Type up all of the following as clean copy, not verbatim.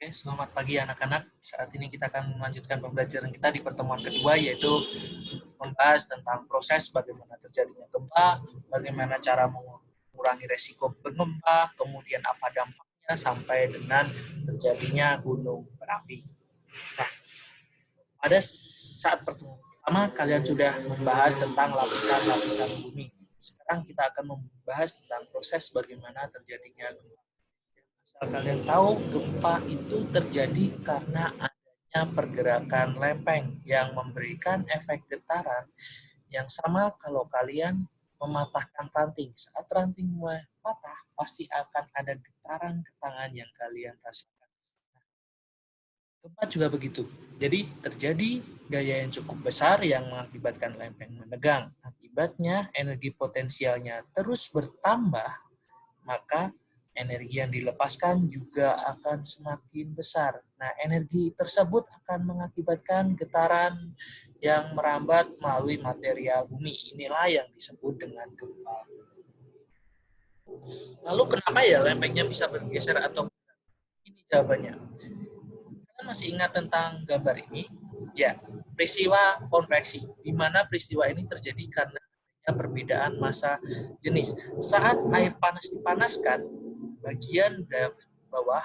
Oke, selamat pagi anak-anak. Saat ini kita akan melanjutkan pembelajaran kita di pertemuan kedua, yaitu membahas tentang proses bagaimana terjadinya gempa, bagaimana cara mengurangi resiko bergempa, kemudian apa dampaknya sampai dengan terjadinya gunung berapi. Nah, pada saat pertemuan pertama, kalian sudah membahas tentang lapisan-lapisan bumi. Sekarang kita akan membahas tentang proses bagaimana terjadinya gempa. Asal kalian tahu, gempa itu terjadi karena adanya pergerakan lempeng yang memberikan efek getaran yang sama kalau kalian mematahkan ranting. Saat ranting mulai patah, pasti akan ada getaran-getaran yang kalian rasakan. Gempa juga begitu. Jadi terjadi gaya yang cukup besar yang mengakibatkan lempeng menegang. Akibatnya energi potensialnya terus bertambah, maka energi yang dilepaskan juga akan semakin besar. Nah, energi tersebut akan mengakibatkan getaran yang merambat melalui material bumi. Inilah yang disebut dengan gempa. Lalu kenapa ya lempengnya bisa bergeser atau ini jawabannya? Kalian masih ingat tentang gambar ini? Ya, peristiwa konveksi, di mana peristiwa ini terjadi karena perbedaan massa jenis. Saat air panas dipanaskan, bagian bawah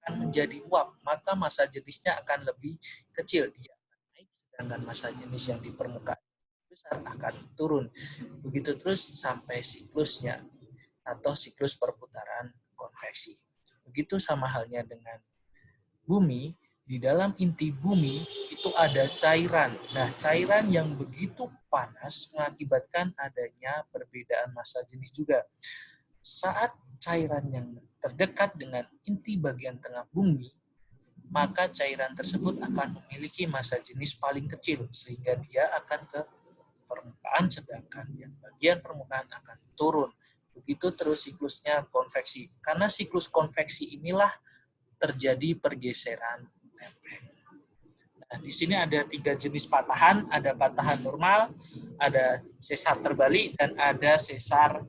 akan menjadi uap, maka massa jenisnya akan lebih kecil. Dia akan naik, sedangkan massa jenis yang di permukaan besar akan turun. Begitu terus sampai siklusnya atau siklus perputaran konveksi. Begitu sama halnya dengan bumi. Di dalam inti bumi itu ada cairan. Nah, cairan yang begitu panas mengakibatkan adanya perbedaan massa jenis juga. Saat cairan yang terdekat dengan inti bagian tengah bumi, maka cairan tersebut akan memiliki massa jenis paling kecil, sehingga dia akan ke permukaan, sedangkan yang bagian permukaan akan turun. Begitu terus siklusnya konveksi. Karena siklus konveksi inilah terjadi pergeseran lempeng. Nah, di sini ada 3 jenis patahan, ada patahan normal, ada sesar terbalik, dan ada sesar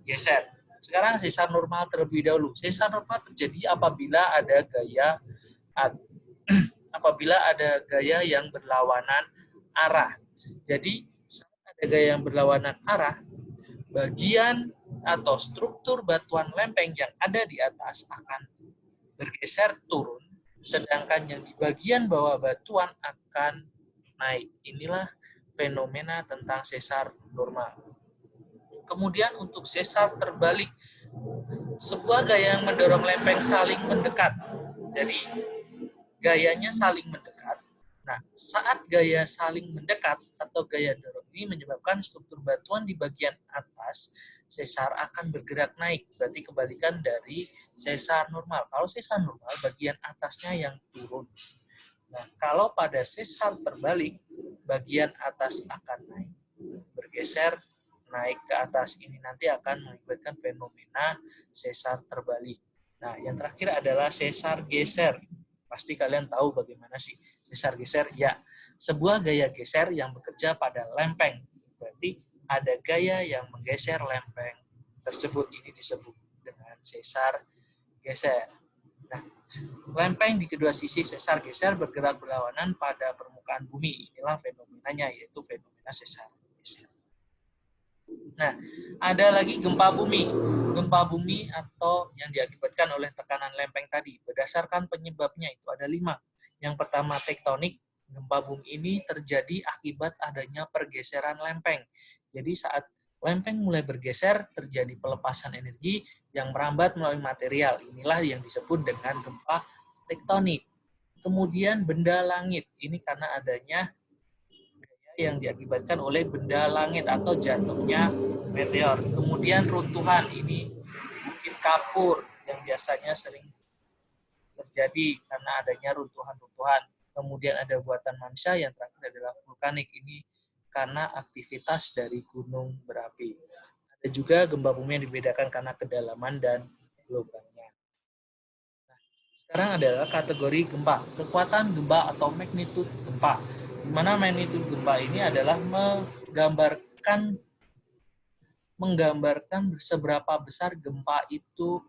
geser. Sekarang sesar normal terlebih dahulu. Sesar normal terjadi apabila ada gaya yang berlawanan arah. Jadi saat ada gaya yang berlawanan arah, bagian atau struktur batuan lempeng yang ada di atas akan bergeser turun, sedangkan yang di bagian bawah batuan akan naik. Inilah fenomena tentang sesar normal. Kemudian untuk sesar terbalik, sebuah gaya yang mendorong lempeng saling mendekat. Jadi gayanya saling mendekat. Nah, saat gaya saling mendekat atau gaya dorong ini menyebabkan struktur batuan di bagian atas sesar akan bergerak naik. Berarti kebalikan dari sesar normal. Kalau sesar normal, bagian atasnya yang turun. Nah, kalau pada sesar terbalik, bagian atas akan naik. Bergeser naik ke atas. Ini nanti akan mengakibatkan fenomena sesar terbalik. Nah, yang terakhir adalah sesar geser. Pasti kalian tahu bagaimana sih sesar geser? Ya, sebuah gaya geser yang bekerja pada lempeng. Berarti ada gaya yang menggeser lempeng tersebut. Ini disebut dengan sesar geser. Nah, lempeng di kedua sisi sesar geser bergerak berlawanan pada permukaan bumi. Inilah fenomenanya, yaitu fenomena sesar geser. Nah, ada lagi gempa bumi. Gempa bumi atau yang diakibatkan oleh tekanan lempeng tadi. Berdasarkan penyebabnya itu ada 5. Yang pertama tektonik. Gempa bumi ini terjadi akibat adanya pergeseran lempeng. Jadi saat lempeng mulai bergeser, terjadi pelepasan energi yang merambat melalui material. Inilah yang disebut dengan gempa tektonik. Kemudian benda langit. Ini karena adanya yang diakibatkan oleh benda langit atau jatuhnya meteor. Kemudian runtuhan, ini bukit kapur yang biasanya sering terjadi karena adanya runtuhan-runtuhan. Kemudian ada buatan manusia, yang terakhir adalah vulkanik. Ini karena aktivitas dari gunung berapi. Ada juga gempa bumi yang dibedakan karena kedalaman dan gelombangnya. Nah, sekarang adalah kategori gempa. Kekuatan gempa atau magnitude gempa. Di mana magnitude gempa ini adalah menggambarkan seberapa besar gempa itu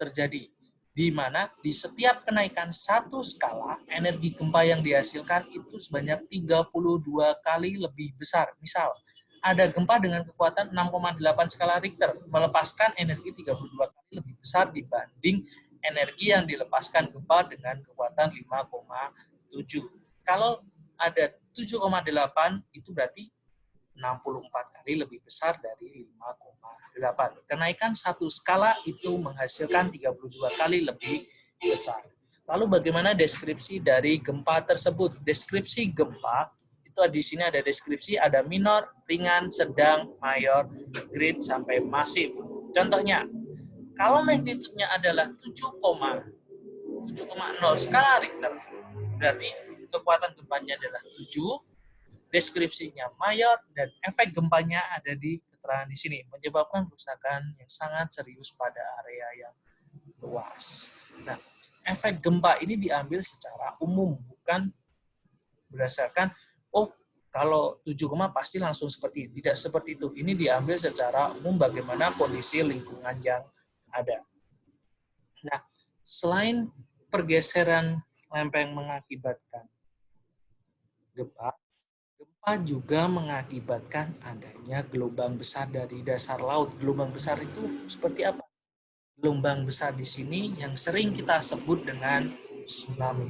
terjadi. di mana di setiap kenaikan satu skala, energi gempa yang dihasilkan itu sebanyak 32 kali lebih besar. Misal, ada gempa dengan kekuatan 6,8 skala Richter, melepaskan energi 32 kali lebih besar dibanding energi yang dilepaskan gempa dengan kekuatan 5,7. Kalau ada 7,8, itu berarti 64 kali lebih besar dari 5,8. Kenaikan satu skala itu menghasilkan 32 kali lebih besar. Lalu bagaimana deskripsi dari gempa tersebut? Deskripsi gempa itu di sini ada deskripsi, ada minor, ringan, sedang, mayor, great sampai masif. Contohnya, kalau magnitudenya adalah 7,0 skala Richter, berarti kekuatan gempanya adalah 7, deskripsinya mayor, dan efek gempanya ada di keterangan di sini, menyebabkan kerusakan yang sangat serius pada area yang luas. Nah, efek gempa ini diambil secara umum, bukan berdasarkan, oh, kalau 7, pasti langsung seperti ini. Tidak seperti itu. Ini diambil secara umum bagaimana kondisi lingkungan yang ada. Nah, selain pergeseran lempeng mengakibatkan gempa, gempa juga mengakibatkan adanya gelombang besar dari dasar laut. Gelombang besar itu seperti apa? Gelombang besar di sini yang sering kita sebut dengan tsunami.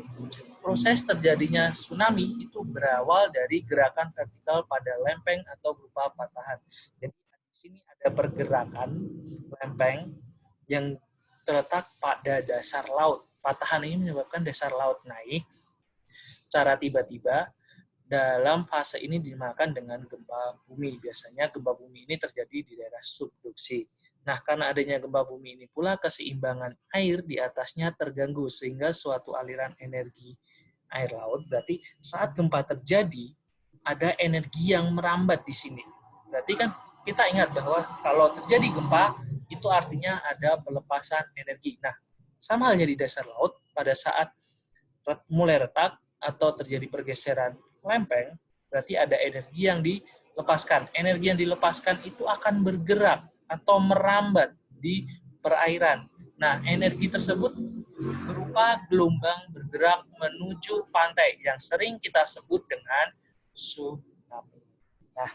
Proses terjadinya tsunami itu berawal dari gerakan vertikal pada lempeng atau berupa patahan. Jadi di sini ada pergerakan lempeng yang terletak pada dasar laut. Patahan ini menyebabkan dasar laut naik secara tiba-tiba. Dalam fase ini dinamakan dengan gempa bumi. Biasanya gempa bumi ini terjadi di daerah subduksi. Nah, karena adanya gempa bumi ini pula, keseimbangan air di atasnya terganggu, sehingga suatu aliran energi air laut, berarti saat gempa terjadi, ada energi yang merambat di sini. Berarti kan kita ingat bahwa kalau terjadi gempa, itu artinya ada pelepasan energi. Nah, sama halnya di dasar laut, pada saat mulai retak atau terjadi pergeseran lempeng, berarti ada energi yang dilepaskan. Energi yang dilepaskan itu akan bergerak atau merambat di perairan. Nah, energi tersebut berupa gelombang bergerak menuju pantai yang sering kita sebut dengan tsunami. Nah,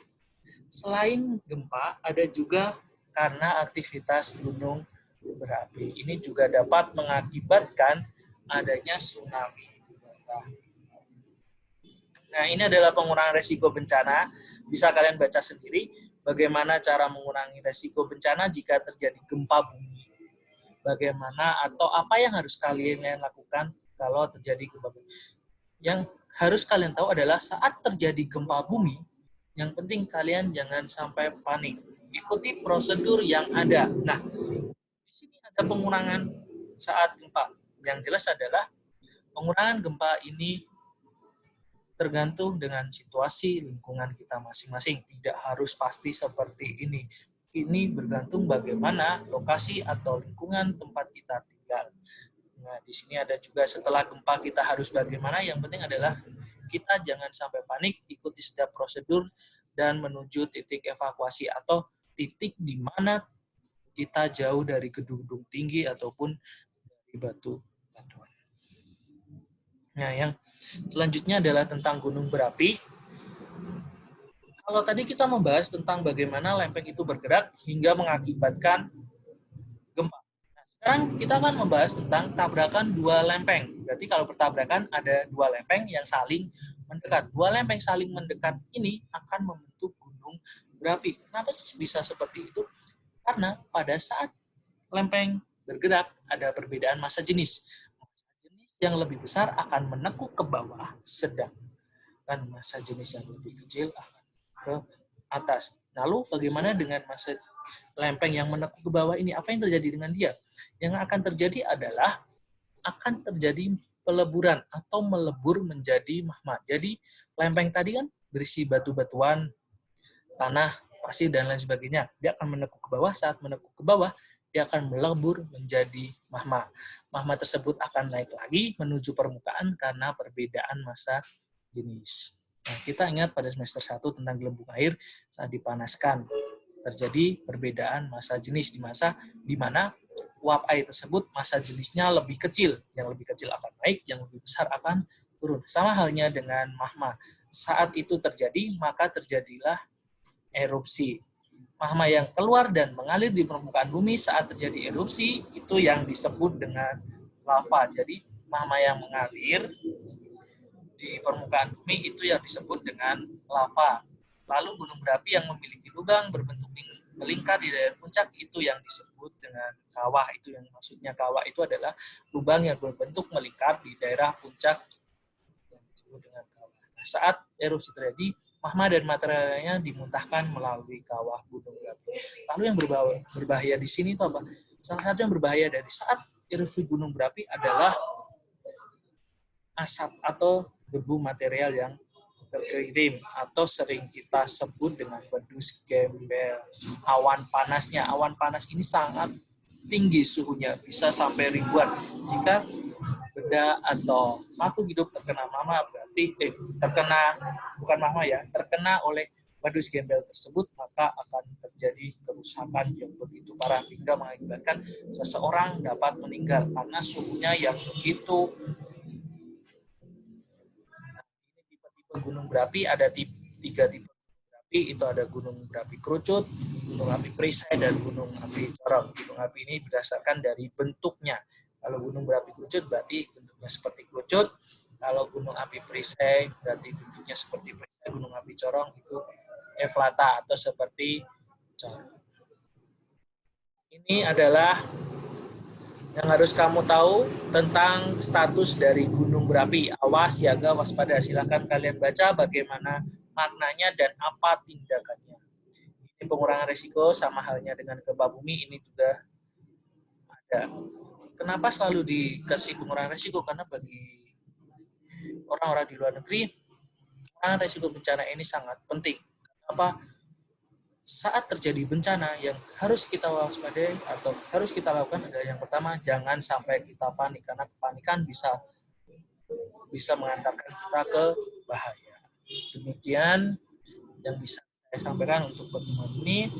selain gempa, ada juga karena aktivitas gunung berapi. Ini juga dapat mengakibatkan adanya tsunami. Nah, ini adalah pengurangan resiko bencana. Bisa kalian baca sendiri bagaimana cara mengurangi resiko bencana jika terjadi gempa bumi. Bagaimana atau apa yang harus kalian lakukan kalau terjadi gempa bumi. Yang harus kalian tahu adalah saat terjadi gempa bumi, yang penting kalian jangan sampai panik. Ikuti prosedur yang ada. Nah, di sini ada pengurangan saat gempa. Yang jelas adalah pengurangan gempa ini tergantung dengan situasi lingkungan kita masing-masing. Tidak harus pasti seperti ini. Ini bergantung bagaimana lokasi atau lingkungan tempat kita tinggal. Nah, di sini ada juga setelah gempa kita harus bagaimana. Yang penting adalah kita jangan sampai panik, ikuti setiap prosedur, dan menuju titik evakuasi atau titik di mana kita jauh dari gedung-gedung tinggi ataupun dari batu-batuan. Nah, yang selanjutnya adalah tentang gunung berapi. Kalau tadi kita membahas tentang bagaimana lempeng itu bergerak hingga mengakibatkan gempa. Nah, sekarang kita akan membahas tentang tabrakan dua lempeng. Berarti kalau bertabrakan ada dua lempeng yang saling mendekat. Dua lempeng saling mendekat ini akan membentuk gunung berapi. Kenapa sih bisa seperti itu? Karena pada saat lempeng bergerak ada perbedaan massa jenis. Yang lebih besar akan menekuk ke bawah, sedangkan massa jenis yang lebih kecil akan ke atas. Lalu bagaimana dengan massa lempeng yang menekuk ke bawah ini? Apa yang terjadi dengan dia? Yang akan terjadi adalah akan terjadi peleburan atau melebur menjadi magma. Jadi lempeng tadi kan berisi batu-batuan, tanah, pasir, dan lain sebagainya. Dia akan menekuk ke bawah. Saat menekuk ke bawah, dia akan melebur menjadi magma. Magma tersebut akan naik lagi menuju permukaan karena perbedaan massa jenis. Nah, kita ingat pada semester 1 tentang gelembung air saat dipanaskan. Terjadi perbedaan massa jenis di mana uap air tersebut massa jenisnya lebih kecil. Yang lebih kecil akan naik, yang lebih besar akan turun. Sama halnya dengan magma. Saat itu terjadi, maka terjadilah erupsi. Magma yang keluar dan mengalir di permukaan bumi saat terjadi erupsi, itu yang disebut dengan lava. Jadi, magma yang mengalir di permukaan bumi itu yang disebut dengan lava. Lalu gunung berapi yang memiliki lubang berbentuk melingkar di daerah puncak itu yang disebut dengan kawah. Itu yang maksudnya kawah itu adalah lubang yang berbentuk melingkar di daerah puncak yang disebut dengan kawah. Nah, saat erupsi terjadi, magma dan materialnya dimuntahkan melalui kawah gunung berapi. Lalu yang berbahaya di sini itu apa? Salah satu yang berbahaya dari saat erupsi gunung berapi adalah asap atau debu material yang terkirim atau sering kita sebut dengan wedus gembel. Awan panasnya, awan panas ini sangat tinggi suhunya, bisa sampai ribuan. Jika benda atau makhluk hidup terkena magma berarti terkena oleh wedus gembel tersebut, maka akan terjadi kerusakan yang begitu parah hingga mengakibatkan seseorang dapat meninggal karena suhunya yang begitu. Gunung berapi ada tiga tipe gunung berapi, itu ada gunung berapi kerucut, gunung api perisai, dan gunung api corong. Gunung api ini berdasarkan dari bentuknya. Kalau gunung berapi kerucut berarti bentuknya seperti kerucut. Kalau gunung api perisai berarti bentuknya seperti perisai. Gunung api corong itu eflata atau seperti corong. Ini adalah yang harus kamu tahu tentang status dari gunung berapi. Awas, siaga, waspada. Silakan kalian baca bagaimana maknanya dan apa tindakannya. Ini pengurangan risiko sama halnya dengan gempa bumi, ini juga ada. Kenapa selalu dikasih pengurangan risiko? Karena bagi orang-orang di luar negeri, pengurangan risiko bencana ini sangat penting. Kenapa? Saat terjadi bencana yang harus kita waspadai atau harus kita lakukan adalah yang pertama, jangan sampai kita panik, karena kepanikan bisa mengantarkan kita ke bahaya. Demikian yang bisa saya sampaikan untuk pertemuan ini.